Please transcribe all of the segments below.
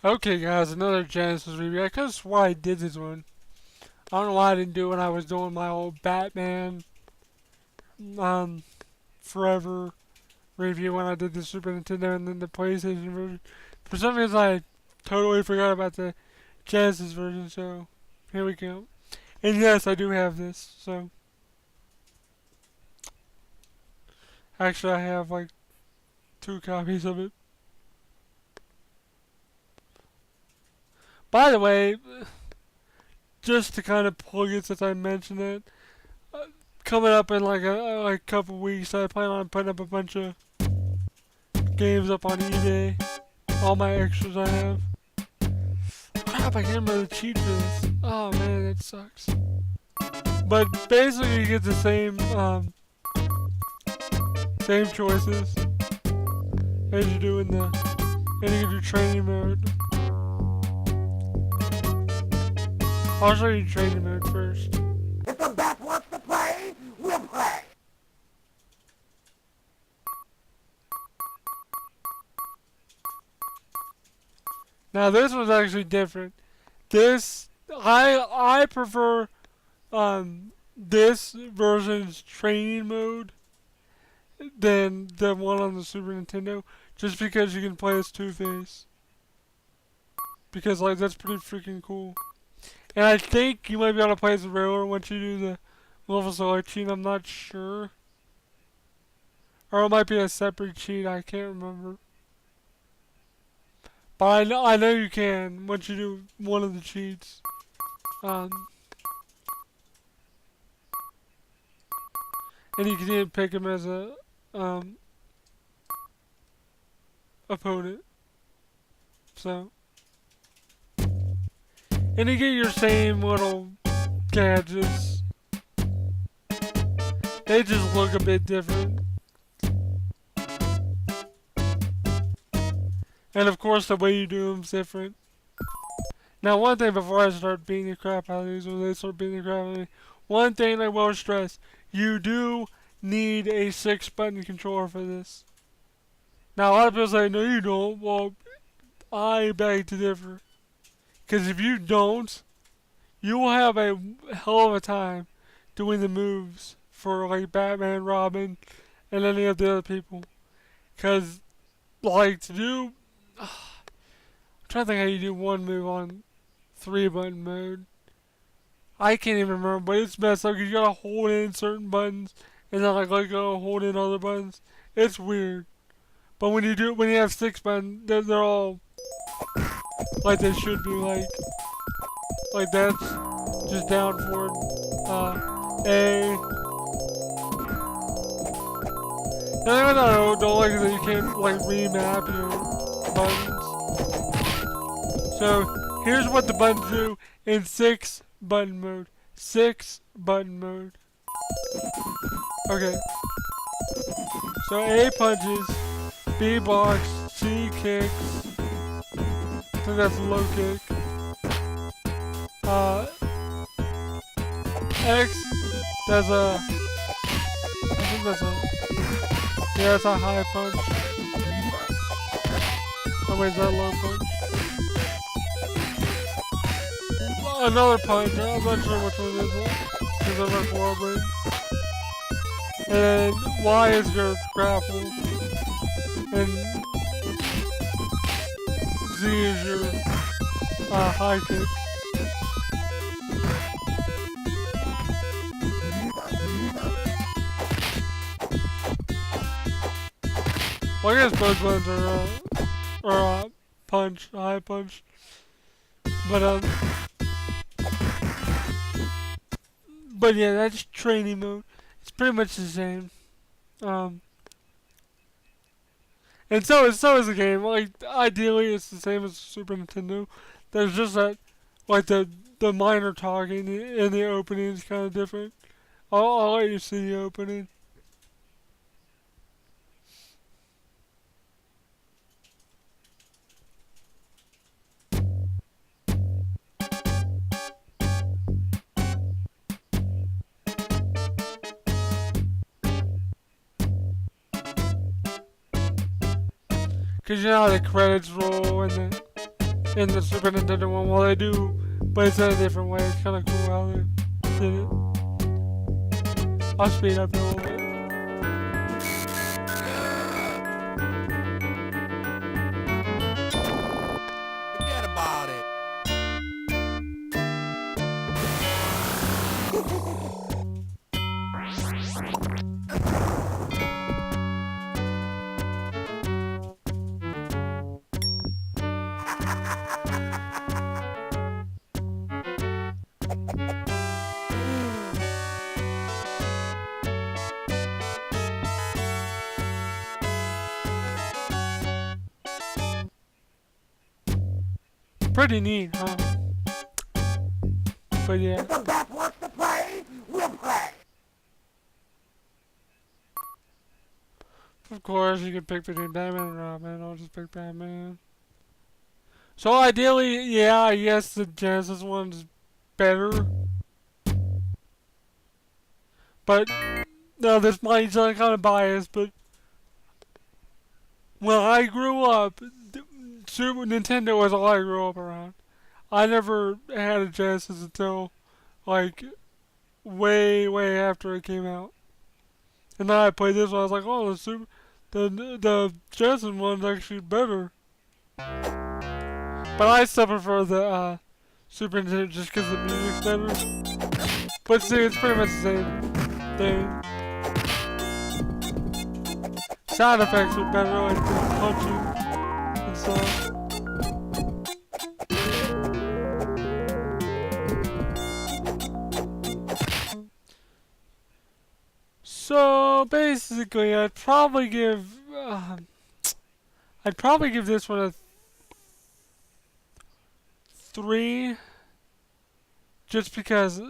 Okay, guys, another Genesis review. I could have swore I did this one. I don't know why I didn't do it when I was doing my old Batman, Forever review when I did the Super Nintendo and then the PlayStation version. For some reason, I totally forgot about the Genesis version, so here we go. And yes, I do have this, so. Actually, I have like 2 copies of it. By the way, just to kind of plug it since I mentioned it, coming up in like a couple weeks, I plan on putting up a bunch of games up on eBay. All my extras I have. Crap, I can't remember the cheat for this. Oh man, it sucks. But basically, you get the same same choices as you do in the training mode. I'll show you training mode first. If the bat wants to play, we'll play. Now this one's actually different. This I prefer this version's training mode than the one on the Super Nintendo, just because you can play as Two-Face. Because like that's pretty freaking cool. And I think you might be able to play as a regular once you do the level select cheat. I'm not sure. Or it might be a separate cheat. I can't remember. But I know you can once you do one of the cheats. And you can even pick him as a opponent. So. And you get your same little gadgets. They just look a bit different. And of course the way you do them is different. Now one thing before I start beating the crap out of these, or they start beating the crap out of me, one thing I will stress, you do need a 6-button controller for this. Now a lot of people say, no you don't. Well, I beg to differ. Because if you don't, you will have a hell of a time doing the moves for like Batman, Robin, and any of the other people. Because, like, to do... I'm trying to think how you do one move on 3-button mode. I can't even remember, but it's messed up because you gotta hold in certain buttons and then like let go, hold in other buttons. It's weird. But when you have 6 buttons, they're all like they should be, like that's just down forward, A. The thing I don't like is that you can't like remap your buttons. So here's what the buttons do in 6-button mode. 6-button mode. Okay. So A punches, B blocks, C kicks. I think that's a low kick. X does a... I think that's a... Yeah, that's a high punch. Oh wait, is that a low punch? Another punch, I'm not sure which one it is. Because I'm like wobbling. And Y is your grapple. And Z is your high kick. Well, I guess both ones are punch, high punch. But yeah, that's training mode. It's pretty much the same. And so is the game. Like, ideally, it's the same as Super Nintendo. There's just that, like, the minor talking in the opening is kind of different. I'll let you see the opening. Because you know how the credits roll and then in the Super Nintendo one. Well, they do, but it's in a different way. It's kind of cool how they did it. I'll speed up a little bit. Forget about it. Pretty neat, huh? But yeah. If the bat wants to play, we'll play. Of course, you can pick between Batman and Robin. I'll just pick Batman. So ideally, yeah, I guess the Genesis one's better. But, no, this might sound kind of biased, but when I grew up, Super Nintendo was all I grew up around. I never had a Genesis until, like, way, way after it came out. And then I played this one, I was like, oh, the Genesis one's actually better. But I still prefer the Super Nintendo just because the music's better. But see, it's pretty much the same thing. Sound effects are better, like the punching and stuff. So basically, I'd probably give this one a 3, just because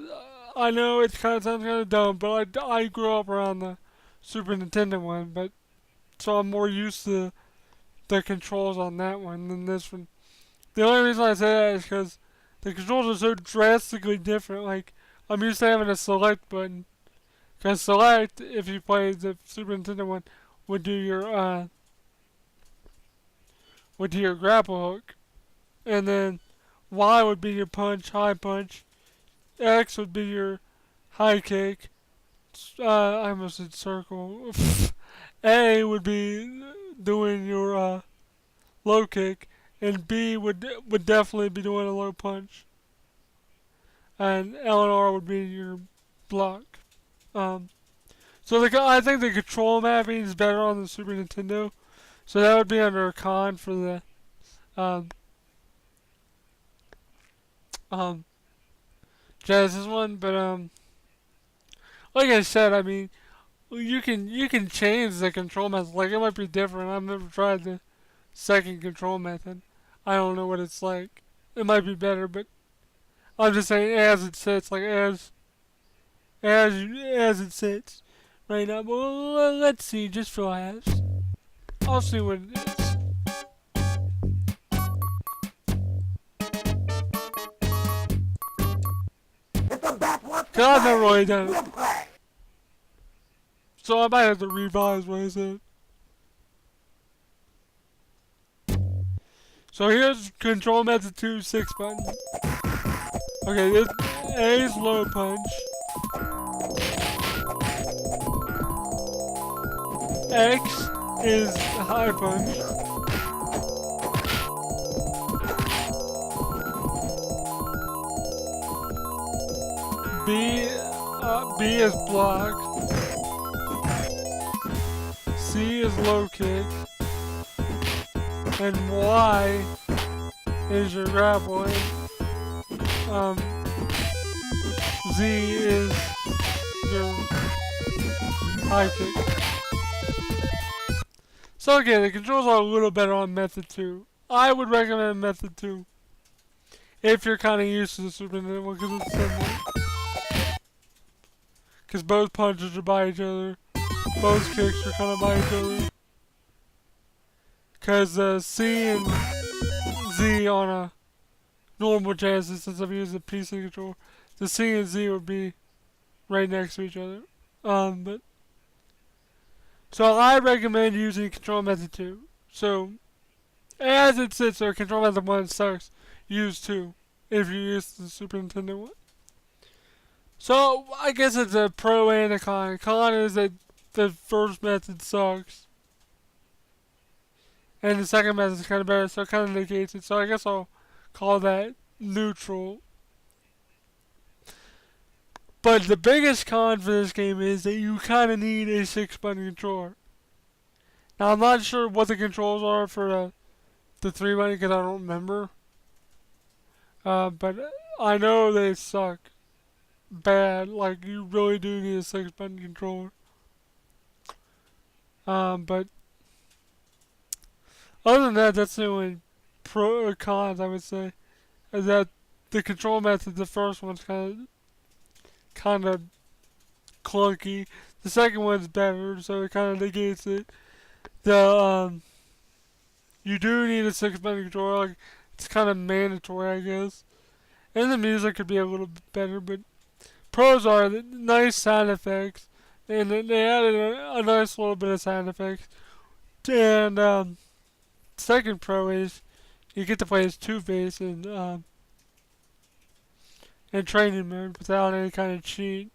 I know it sounds kind of dumb, but I grew up around the Super Nintendo one, but so I'm more used to the controls on that one than this one. The only reason I say that is because the controls are so drastically different. Like, I'm used to having a select button. Because select, if you play the Super Nintendo one, would do your grapple hook. And then Y would be your punch, high punch. X would be your high kick. I almost said circle. A would be doing your low kick, and B would definitely be doing a low punch, and L and R would be your block. So I think the control mapping is better on the Super Nintendo, so that would be under a con for the Genesis one. But like I said, I mean, you can change the control method. Like, it might be different. I've never tried the second control method. I don't know what it's like. It might be better, but I'm just saying as it sits, like as it sits right now. But let's see, just for laughs. I'll see what it is. If the bat wants to Cause I've play, never really done we'll it, play. so I might have to revise what I said. So here's control method 2, 6 button. Okay, this A is low punch. X is high punch. B is block. C is low kick. And Y is your grappling. Z is your high kick. So again, the controls are a little better on method 2. I would recommend method 2 if you're kind of used to the Super Nintendo one, because it's similar. Because both punches are by each other, both kicks are kind of by each other. Because C and Z on a normal Genesis, since I'm using a PC controller, the C and Z would be right next to each other. So I recommend using control method 2. So As it sits there, control method 1 sucks. Use 2 if you use the Super Nintendo one. So I guess it's a pro and a con. Con is that the first method sucks, and the second method is kind of better, so it kind of negates it. So I guess I'll call that neutral. But the biggest con for this game is that you kind of need a 6-button controller. Now I'm not sure what the controls are for the 3-button because I don't remember. But I know they suck bad. Like you really do need a 6-button controller. But other than that, that's the only pro or cons I would say. Is that the control method, the first one's kind of clunky. The second one's better, so it kind of negates it. The you do need a 6-button controller. Like, it's kind of mandatory, I guess. And the music could be a little bit better, but pros are the nice sound effects, and they added a nice little bit of sound effects. And second pro is you get to play as Two-Face in training mode without any kind of cheat.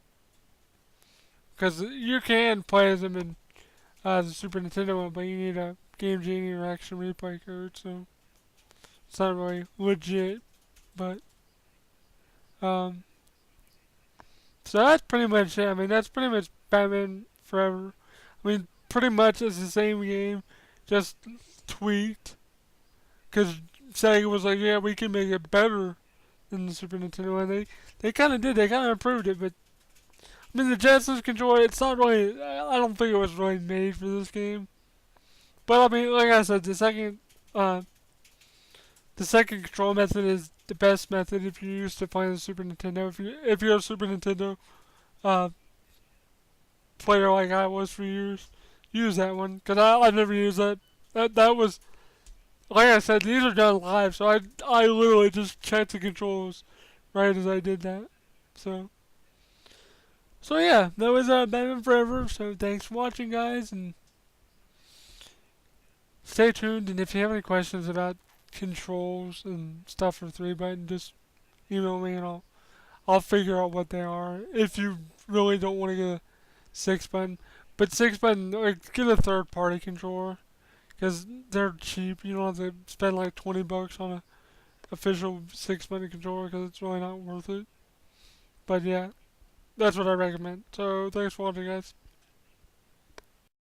Because you can play as him in the Super Nintendo one, but you need a Game Genie or Action Replay code, so it's not really legit. But so that's pretty much it. I mean, that's pretty much Batman Forever. I mean, pretty much it's the same game, just tweaked. Because Sega was like, yeah, we can make it better than the Super Nintendo one. They kind of did. They kind of improved it, but I mean, the Genesis controller, it's not really. I don't think it was really made for this game. But I mean, like I said, the second control method is the best method if you're used to playing the Super Nintendo. If you're a Super Nintendo uh, player like I was for years, use that one. Cause I've never used that. That was, like I said, these are done live, so I literally just checked the controls right as I did that. So yeah, that was Batman Forever. So thanks for watching, guys, and stay tuned. And if you have any questions about controls and stuff for 3-button, just email me and I'll figure out what they are. If you really don't want to get a 6-button, but 6-button, like, get a third-party controller because they're cheap. You don't have to spend like $20 on a official 6-button controller because it's really not worth it. But yeah, that's what I recommend. So thanks for watching, guys.